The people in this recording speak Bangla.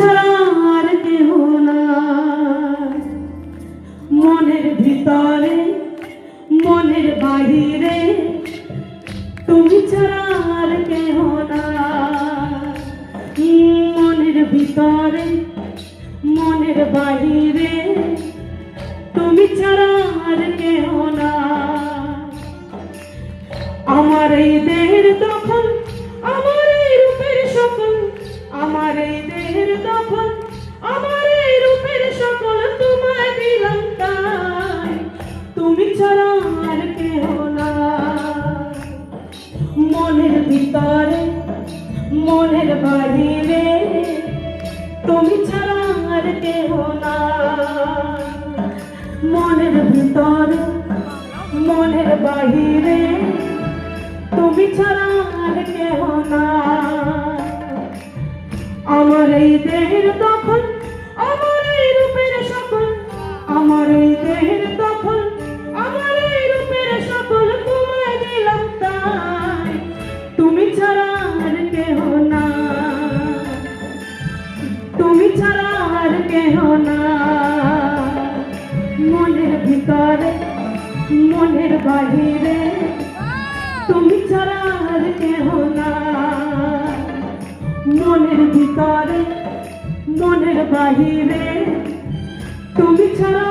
ছাড়া আর কেহ নাই, মনের ভিতরে মনের বাহিরে তুমি ছাড়া আর কেহ নাই, মনের ভিতরে মনের বাহিরে তুমি ছাড়া আর কেহ নাই। আমার এই দেহের দখল, আমার এই রূপের সকল, আমার এই দেহের দখল, আমার এই রূপের সকল তোমায় দিলাম তাই, তুমি ছাড়া আর কেহ নাই, মনের ভিতরে মনের বাহিরে তুমি ছাড়া আর কেহ নাই, মনের ভিতরে মনের বাহিরে তুমি ছাড়া আর কেহ নাই। আমার এই দেহের দখল, আমার এই রূপের সকল, আমার এই দেহের দখল, আমার এই রূপের সকল তোমায় দিলাম তাই, তুমি ছাড়া আর কেহ নাই, তুমি ছাড়া আর কেহ নাই, মনের ভিতরে মনের বাহিরে তুমি ছাড়া আর কেহ নাই, মনের ভিতরে মনের বাহিরে তুমি ছাড়া